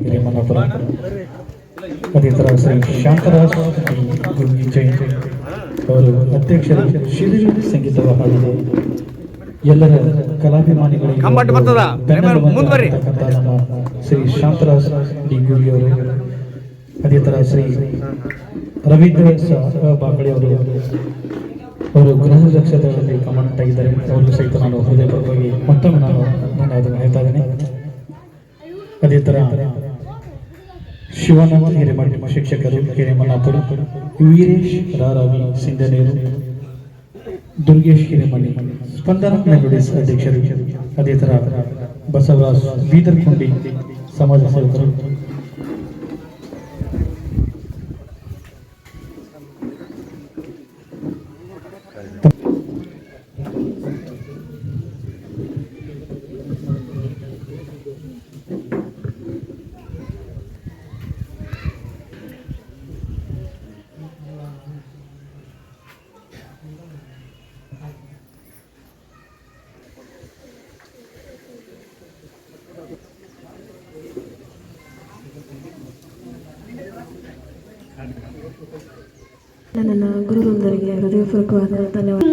ಹಿರೇಮನ್ನಾಪುರ. ಅದೇ ಥರ ಶ್ರೀ ಶಾಂತರಾಜ್ ಜೈನ್ ಅವರು ಅಧ್ಯಕ್ಷರು ಶಿಬಿರ ಸಂಗೀತವ ಹಾಡಿದೆ. ಎಲ್ಲರ ಕಲಾಭಿಮಾನಿಗಳಿಗೆ ನಮ್ಮ ಶ್ರೀ ಶಾಂತರಾಜ್ ಡಿ ಗುರಿಯವರು. ಅದೇ ಥರ ಶ್ರೀ ರವೀಂದ್ರ ಬಾಕಳಿ ಅವರು ಗೃಹ ರಕ್ಷಕರಲ್ಲಿ ಕಮಾಂಡೆಂಟ್ ಆಗಿದ್ದಾರೆ. ಅವ್ರಿಗೂ ಸಹಿತ ನಾನು ಹೃದಯಪೂರ್ವಕವಾಗಿ ಮತ್ತೊಮ್ಮೆ ನಾನು ಹೇಳ್ತಾ ಇದ್ದೇನೆ. ಅದೇ ಥರ ಶಿವಾನಂದ ಹಿರೇಮಠ ಶಿಕ್ಷಕರು ಹಿರೇಮನ್ನಾಪುರ, ವೀರೇಶ್ ರಾರಾವಿ ಸಿಂಧನೇರು, ದುರ್ಗೇಶ್ ಹಿರೇಮಣಿ ಸ್ಪಂದನ ಮೆಲೋಡಿಸ್ ಅಧ್ಯಕ್ಷರು. ಅದೇ ಥರ ಬಸವರಾಜ್ ಬೀದರ್ಕೊಂಡಿ ಸಮಾಜ ಸೇವಕರು. ನನ್ನ ಗುರುವೃಂದರಿಗೆ ಹೃದಯಪೂರ್ವಕವಾದ ಧನ್ಯವಾದ.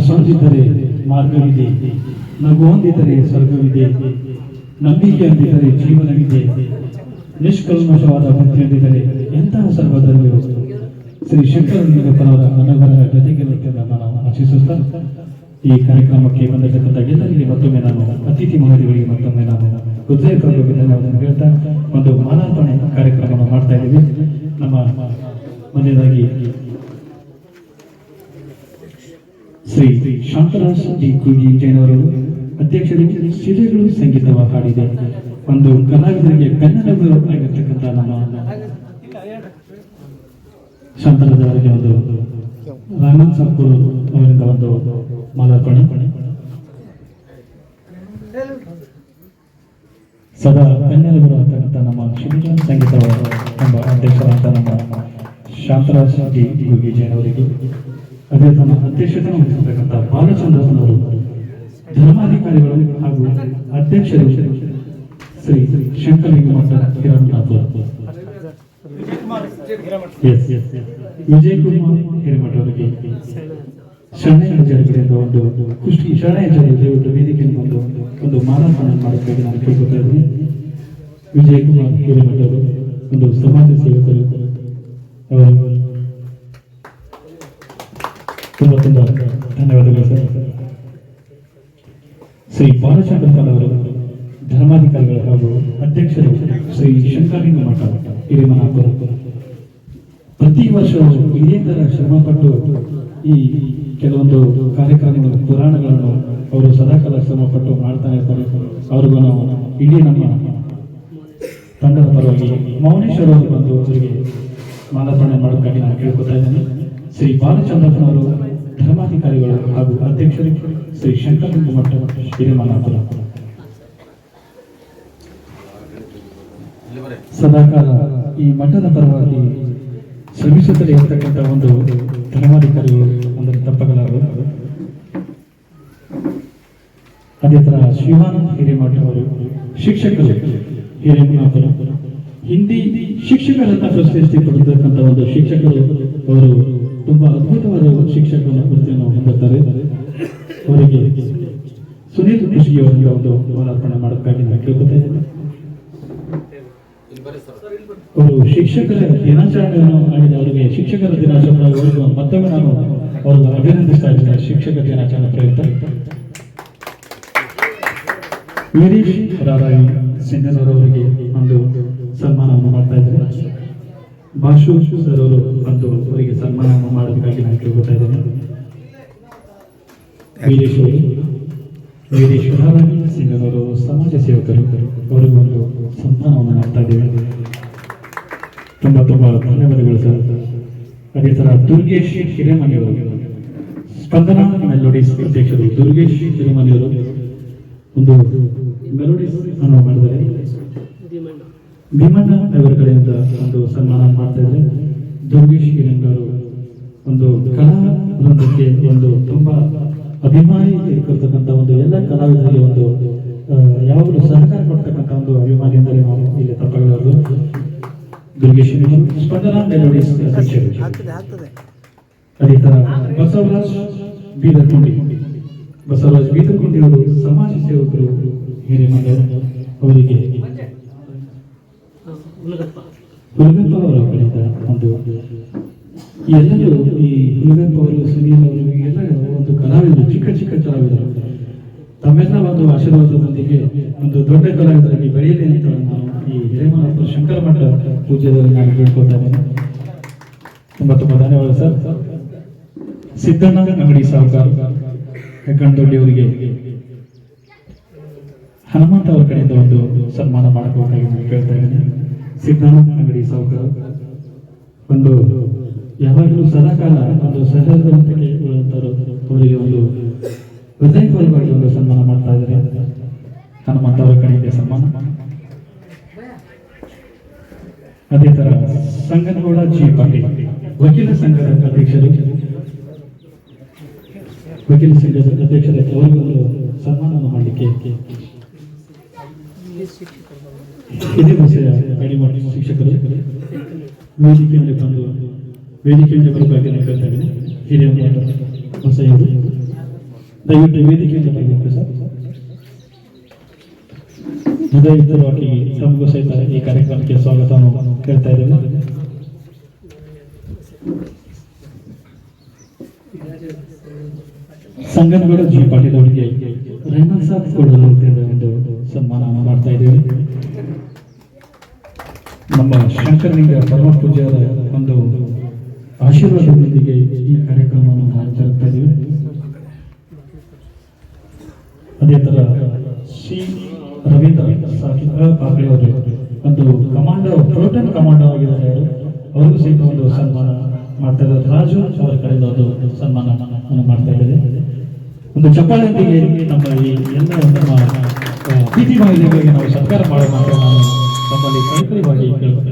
ಸೊಂದಿದ್ದರೆ ಮಾರ್ಗವಿದೆ, ನಗು ಹೊಂದಿದರೆ ಸ್ವರ್ಗವಿದೆ, ನಂಬಿಕೆ ಹೊಂದಿದರೆ ಜೀವನವಿದೆ, ನಿಷ್ಕಲ್ಮಶವಾದ ಭಕ್ತಿ ಹೊಂದಿದರೆ ಎಂತಹ ಸರ್ವಧರ್ಮವೇ. ಶ್ರೀ ಶಂಕರಲಿಂಗಪ್ಪನವರ ಅನುಗ್ರಹ ಜೊತೆಗಿರುತ್ತೇನೆ ನಾನು ಆಶಿಸುತ್ತಾ ಈ ಕಾರ್ಯಕ್ರಮಕ್ಕೆ ಬಂದಿರತಕ್ಕಂಥ ಎಲ್ಲರಿಗೆ ಮತ್ತೊಮ್ಮೆ ನಾನು ಅತಿಥಿ ಮಹೋದಯಗಳಿಗೆ ಮತ್ತೊಮ್ಮೆ ನಾನು ಹೃದಯಪೂರ್ವಕ ಧನ್ಯವಾದ ಹೇಳ್ತಾ ಒಂದು ಮಾಲಾರ್ಪಣೆ ಕಾರ್ಯಕ್ರಮವನ್ನು ಮಾಡ್ತಾ ಇದ್ದೀವಿ. ನಮ್ಮ ಮೊದಲನೇದಾಗಿ ಶ್ರೀ ಶಾಂತರಾಜ್ ಡಿ ಕುಗಿ ಜೈನ್ ಅವರು ಅಧ್ಯಕ್ಷರು ಶಿಲೆಗಳು ಸಂಗೀತವ ಹಾಡಿದೆ. ಒಂದು ಕಲಾವಿದರಿಗೆ ಬೆನ್ನೆಲುಬು ಆಗಿರ್ತಕ್ಕಂಥ ನಮ್ಮ ಶಾಂತರಾಜ್ ಅವರಿಗೆ ಒಂದು ರಾಮನ್ ಸರ್ಕೂರ್ ಅವರಿಂದ ಒಂದು ಮಾಲಾರ್ಪಣೆ. ಸದಾ ಬೆನ್ನೆಲುಬು ಆಗಿರ್ತಕ್ಕಂಥ ನಮ್ಮ ಶಿಲೆಗಳ ಸಂಗೀತವ ಎಂಬ ಅಧ್ಯಕ್ಷರಾದ ನಮ್ಮ ಶಾಂತರಾಜ್ ಡಿ ಕುಗಿ ಜೈನ್ ಅವರಿಗೆ, ಅದೇ ತಮ್ಮ ಅಧ್ಯಕ್ಷತೆ ವಹಿಸಿರ್ತಕ್ಕಂಥ ಬಾಲಚಂದ್ರಪ್ಪನವರು, ಧರ್ಮಾಧಿಕಾರಿಗಳು ಹಾಗೂ ಅಧ್ಯಕ್ಷರು ಶ್ರೀ ಶಂಕರಲಿಂಗಮಠ ಹಿರೇಮಠ, ವಿಜಯ್ ಕುಮಾರ್ ಹಿರೇಮಠ ಅವರಿಗೆ ಶರಣಯ್ಯ ಜರುಗಡೆಯಿಂದ ಒಂದು ಕುಷ್ಟಿ ಶರಣಯ್ಯ ಜರುಗಡೆ ವೇದಿಕೆಯನ್ನು ಒಂದು ಮಾಲಾರ್ಪಣೆ ಮಾಡಬೇಕಾಗಿ ನಾನು ಕೇಳ್ಕೊತಾ ಇದ್ದೀನಿ. ವಿಜಯ್ ಕುಮಾರ್ ಹಿರೇಮಠ ಅವರು ಒಂದು ಸಮಾಜ ಸೇವಕರು, ಅವರು ತುಂಬಾ ಧನ್ಯವಾದಗಳು ಸರ್. ಶ್ರೀ ಬಾಲಚಂದ್ರಪ್ಪನ್ ಅವರು ಧರ್ಮಾಧಿಕಾರಿಗಳು ಹಾಗೂ ಅಧ್ಯಕ್ಷರು ಶ್ರೀ ಶಂಕರಲಿಂಗಮಠ ಹಿರೇಮನ್ನಾಪುರ. ಪ್ರತಿ ವರ್ಷವೂ ಇದೇ ತರ ಶ್ರಮಪಟ್ಟು ಈ ಕೆಲವೊಂದು ಕಾರ್ಯಕ್ರಮಗಳು ಪುರಾಣಗಳನ್ನು ಅವರು ಸದಾಕಾಲ ಶ್ರಮಪಟ್ಟು ಮಾಡ್ತಾ ಇರ್ತಾರೆ. ಅವ್ರಿಗೂ ನಾವು ಇಡೀ ನಮ್ಮ ತಂಡದ ಪರವಾಗಿ ಮೌನೇಶ್ವರ ಅವರು ಬಂದು ಅವರಿಗೆ ಮಾಲಾರ್ಪಣೆ ಮಾಡೋಕ್ಕಾಗಿ ನಾನು ಕೇಳ್ಕೊತಾ ಇದ್ದೇನೆ. ಶ್ರೀ ಬಾಲಚಂದ್ರಪ್ಪನವರು ಧರ್ಮಾಧಿಕಾರಿಗಳು ಹಾಗೂ ಅಧ್ಯಕ್ಷರು ಶ್ರೀ ಶಂಕರಲಿಂಗಮಠ ಹಿರೇಮನ್ನಾಪುರ. ಸದಾಕಾಲ ಈ ಮಠದ ಪರವಾಗಿ ಶ್ರಮಿಸುತ್ತಲೇ ಇರತಕ್ಕಂಥ ಒಂದು ಧರ್ಮಾಧಿಕಾರಿಗಳು ಅಂದರೆ ತಪ್ಪಗಲಾರರು. ಅದೇ ತರ ಶಿವಾನಂದ ಹಿರೇಮಠ ಅವರು ಶಿಕ್ಷಕರು ಹಿರೇಮನ್ನಾಪುರ. ಹಿಂದಿ ಶಿಕ್ಷಕರನ್ನ ಪ್ರಶ್ನಿಸಿಕೊಳ್ತಕ್ಕಂಥ ಒಂದು ಶಿಕ್ಷಕರು ಅವರು ತುಂಬಾ ಅದ್ಭುತವಾದ ಶಿಕ್ಷಕರನ್ನ ವೃತ್ತಿಯನ್ನು ಹೊಂದುತ್ತಾರೆ. ಅವರಿಗೆ ಸುನೀಲ್ ಖುಷಿ ಅವರಿಗೆ ಒಂದು ಮಾಲಾರ್ಪಣೆ ಮಾಡೋಕ್ಕಾಗಿ ನಾನು ಕೇಳ್ಕೊತಾ ಇದ್ದೇನೆ. ಅವರು ಶಿಕ್ಷಕರ ದಿನಾಚರಣೆಯನ್ನು ಆಗಿದೆ, ಅವರಿಗೆ ಶಿಕ್ಷಕರ ದಿನಾಚರಣೆ ಮತ್ತೊಮ್ಮೆ ನಾನು ಅವರನ್ನು ಅಭಿನಂದಿಸ್ತಾ ಇದ್ದೇನೆ. ಶಿಕ್ಷಕ ದಿನಾಚರಣೆ ಪ್ರಯುಕ್ತ ವೀರೇಶ್ ರಾರಾಯಿ ಸಿಂಧನೂರವರಿಗೆ ಒಂದು ಸನ್ಮಾನವನ್ನು ಮಾಡ್ತಾ ಇದ್ದಾರೆ. ಭಾಷು ಸರ್ ಅವರು ಒಂದು ಅವರಿಗೆ ಸನ್ಮಾನವನ್ನು ಮಾಡೋದಕ್ಕಾಗಿ ನಾನು ಕೇಳ್ಕೊತಾ ಇದ್ದೇನೆ. ವೀರೇಶ್ ರಾರಾಯಿ ಸಿಂಧನೂರು ಸಮಾಜ ಸೇವಕರು ಅವರಿಗೆ ಒಂದು ಸನ್ಮಾನವನ್ನು ಮಾಡ್ತಾ ಇದ್ದೇವೆ. ತುಂಬಾ ಧನ್ಯವಾದಗಳು ಸರ್. ಅದೇ ತರ ದುರ್ಗೇಶ್ ಹಿರೇಮನಿಯವರು ಸ್ಪಂದನಾ ಮೆಲೋಡಿಸ್ ಅಧ್ಯಕ್ಷರು ದುರ್ಗೇಶ್ ಹಿರೇಮನಿಯವರು ಒಂದು ಮೆಲೋಡಿಸ್ ಅನ್ನು ಮಾಡಿದ್ದಾರೆ. ಭೀಮಣ್ಣ ಅವರ ಕಡೆಯಿಂದ ಒಂದು ಸನ್ಮಾನ ಮಾಡ್ತಾ ಇದ್ದಾರೆ. ದುರ್ಗೇಶ್ ಹಿರೇಮನಿಯವರು ಒಂದು ಕಲಾ ವೃಂದಕ್ಕೆ ಒಂದು ತುಂಬಾ ಅಭಿಮಾನಿ ಇರ್ತಕ್ಕಂಥ ಒಂದು ಎಲ್ಲ ಕಲಾವಿದರಿಗೆ ಒಂದು ಯಾವಾಗಲೂ ಸಹಕಾರ ಕೊಡ್ತಕ್ಕಂಥ ಒಂದು ಅಭಿಮಾನಿ ಅಂದರೆ ನಾವು ಇಲ್ಲಿ ತಪ್ಪಾಗಲಾರದು. ದುರ್ಗೇಶ್ ಸ್ಪಂದನಾ ಮೆಲೋಡಿಸ್ ಅಧ್ಯಕ್ಷರು. ಅದೇ ತರ ಬಸವರಾಜ್ ಬೀದರ್ಕುಂಡಿ ಅವರು ಸಮಾಜ ಸೇವಕರು ಹಿರೇಮಠ ಅವರಿಗೆ ಹುಲಗಪ್ಪ ಅವರ ಕಡೆಯಿಂದ ಒಂದು ಎಲ್ಲರೂ ಈ ಹುಲಗಪ್ಪ ಅವರು ಸುನೀಲ್ ಅವರು ಎಲ್ಲ ಒಂದು ಕಲಾವಿದರು, ಚಿಕ್ಕ ಕಲಾವಿದರು ತಮ್ಮೆಲ್ಲ ಒಂದು ಆಶೀರ್ವಾದದೊಂದಿಗೆ ಒಂದು ದೊಡ್ಡ ಕಲಾವಿದರಾಗಿ ಬೆಳೆಯಲಿ ಅಂತ ನಾವು ಈ ಹಿರೇಮಠ ಶಂಕರ ಮಠ ಪೂಜ್ಯದಲ್ಲಿ ನಾನು ಕೇಳ್ಕೊತಾ ಇದ್ದೇನೆ. ತುಂಬಾ ಧನ್ಯವಾದ ಸರ್. ಸಿದ್ದಣ್ಣ ಅಂಗಡಿ ಸಾಹುಕಾರ ಹೆಗ್ಗಂಡೊಳ್ಳಿ ಅವರಿಗೆ ಹನುಮಂತ ಅವರ ಕಡೆಯಿಂದ ಒಂದು ಸನ್ಮಾನ ಮಾಡಬೇಕಾಗಿ ನಾನು ಕೇಳ್ತಾ ಇದ್ದೇನೆ. ಸಿದ್ದಣ್ಣ ಅಂಗಡಿ ಸಾಹುಕಾರ ಒಂದು ಯಾವಾಗಲೂ ಸದಾಕಾಲ ಒಂದು ಸಹಜವಂತಿಕೆ ಅವರಿಗೆ ಒಂದು ಹೃದಯಪೂರ್ವಕವಾಗಿ ಒಂದು ಸನ್ಮಾನ ಮಾಡ್ತಾ ಇದ್ದಾರೆ. ಹನುಮಂತ ಅವರ ಕಡೆಯಿಂದ ಸನ್ಮಾನ. ಅದೇ ತರ ಸಂಗನಗೌಡ ಜಿ ಪಾಟೀಲ್ ವಕೀಲ ಸಂಘದ ಅಧ್ಯಕ್ಷರು ಅವರಿಗೊಂದು ಸನ್ಮಾನವನ್ನು ಮಾಡಲಿಕ್ಕೆ ಇದೇ ಭಾಷೆಯ ಕಡಿಮೆ ಶಿಕ್ಷಕರು ವೇದಿಕೆಯಲ್ಲಿ ಬಂದು ವೇದಿಕೆಯಲ್ಲಿ ಬರಬೇಕಾಗಿ ನಾನು ಕೇಳ್ತಾ ಇದ್ದೀನಿ. ಹಿರಿಯ ಹೊಸೆಯವರು ದಯವಿಟ್ಟು ವೇದಿಕೆಯಲ್ಲಿ ಬರಬೇಕು ಸರ್. ಹೃದಯವಾಗಿ ತಮಗೂ ಸಹಿತ ಈ ಕಾರ್ಯಕ್ರಮಕ್ಕೆ ಸ್ವಾಗತವನ್ನು ಕೇಳ್ತಾ ಇದ್ದೇವೆ. ಸಂಗನಗೌಡ ಜಿ ಪಾಟೀಲ್ ಅವರಿಗೆ ರೆಹಮಾನ್ ಸಾಬ್ ಕೊಡಲು ಒಂದು ಸನ್ಮಾನವನ್ನು ಮಾಡ್ತಾ ಇದ್ದೇವೆ. ನಮ್ಮ ಶಂಕರಲಿಂಗ ಪರಮ ಪೂಜ್ಯರ ಒಂದು ಆಶೀರ್ವಾದದೊಂದಿಗೆ ಈ ಕಾರ್ಯಕ್ರಮವನ್ನು ಮಾಡ್ತಾ ಇದ್ದೇವೆ. ಅದೇ ತರ ಶ್ರೀ ರವೀಂದ್ರ ಪಾಕಳಿ ಅವರು ಒಂದು ಕಮಾಂಡೋ ಪ್ರೋಟನ್ ಕಮಾಂಡೋ ಆಗಿದ್ದಾರೆ. ಅವರಿಗೂ ಸಹಿತ ಒಂದು ಸನ್ಮಾನ ಮಾಡ್ತಾ ಇದ್ದಾರೆ. ರಾಜು ಅವರ ಕಡೆಯಿಂದ ಒಂದು ಸನ್ಮಾನವನ್ನು ಮಾಡ್ತಾ ಇದ್ದಾರೆ. ಒಂದು ಚಪ್ಪಾಳೆಯೊಂದಿಗೆ ನಮ್ಮ ಈ ಎಲ್ಲ ನಮ್ಮ ಅತಿಥಿ ಮಹಿಳೆಯರಿಗೆ ನಾವು ಸತ್ಕಾರ ಮಾಡೋಣ ಅಂತ ನಾನು ತಮ್ಮಲ್ಲಿ ಕಳಕಳಿಯಾಗಿ ಕೇಳ್ತೇನೆ.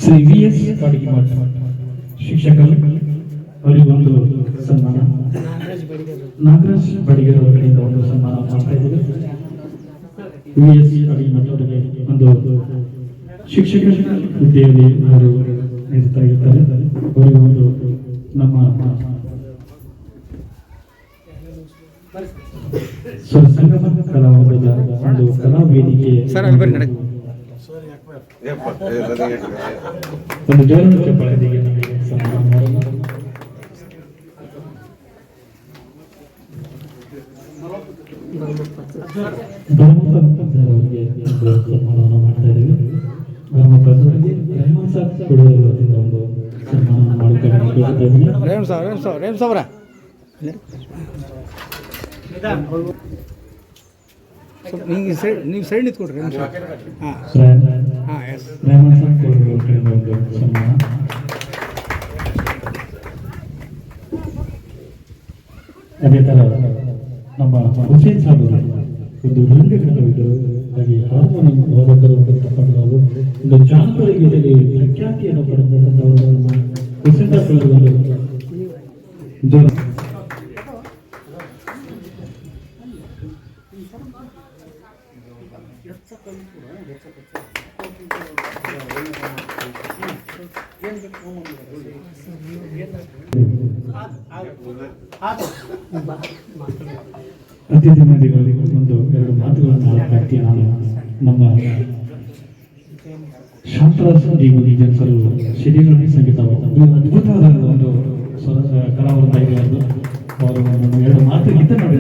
ಶ್ರೀ ವಿ.ಎಸ್. ಕಾಡಿಗಿಮಠ ಶಿಕ್ಷಕರು ಅವರಿಗೊಂದು ಸನ್ಮಾನ. ನಾಗರಾಜ್ ಬಡಿಗೇರ್ ಅವರ ಕಡೆಯಿಂದ ಒಂದು ಸನ್ಮಾನ ಮಾಡ್ತಾ ಇದ್ದಾರೆ. ವಿ.ಎಸ್. ಕಾಡಿಗಿಮಠ ಅವರಿಗೆ ಒಂದು ಶಿಕ್ಷಕ ಹುದ್ದೆಯಲ್ಲಿ ಅವರು ನಿಲ್ತಾ ಇರ್ತಾರೆ. ಅವರಿಗೆ ಒಂದು ನಮ್ಮ ಸಂಗಮ ಕಲಾವಂತದ ಒಂದು ಕಲಾ ವೇದಿಕೆ ಒಂದು ಜೋರಾದ ಚಪ್ಪಾಳೆಯೊಂದಿಗೆ ನಮಗೆ ಸನ್ಮಾನ ಮಾಡೋಣ. ಅವರಿಗೆ ಸನ್ಮಾನವನ್ನು ಮಾಡ್ತಾ ಇದ್ದೇವೆ. ಅವರಿಗೆ ರೆಹಮಾನ್ ಸಾಬ್ ಕೊಡುವ ಒಂದು ಸನ್ಮಾನವನ್ನು ಮಾಡಿಕೊಳ್ಳುತ್ತಾ ನೀವು ಸೈಡ್ ನಿಂತ್ಕೊಡ್ರಿ. ರೆಹಮಾನ್ ಸಾಬ್ ಕೊಡುವ ಕಡೆಯಿಂದ ಒಂದು ಸನ್ಮಾನ. ಅದೇ ತರ ನಮ್ಮ ಹುಸೇನ್ ಸಾಬ್ ಒಂದು ರಂಗ ಕಲಾವಿದರು ಹಾಗೆ ಹಾರ್ಮೋನಿಯಂ ವಾದಕರು ಅಂತಕ್ಕಂಥವರು ಒಂದು ಜಾನಪದ ಗೀತೆಗೆ ಪ್ರಖ್ಯಾತಿಯನ್ನು ಪಡೆದಂಥವರು ನಮ್ಮ ಹುಸೇನ್ ಸಾಬ್ ಅತಿಥಿಗಳಿಗೆ ಒಂದು ಎರಡು ಮಾತುಗಳನ್ನು ಆಡಕ್ಕೆ ನಾನು ನಮ್ಮ ಶಾಂತರಾಜ್ ಡಿ ಜನಸರು ಶ್ರೀನುಡಿ ಸಂಗೀತ ಅದ್ಭುತವಾದ ಒಂದು ಕಲಾವೃಂದ ಇದೆ. ಅವರು ಎರಡು ಮಾತು ಗೀತೆ ನೋಡಿ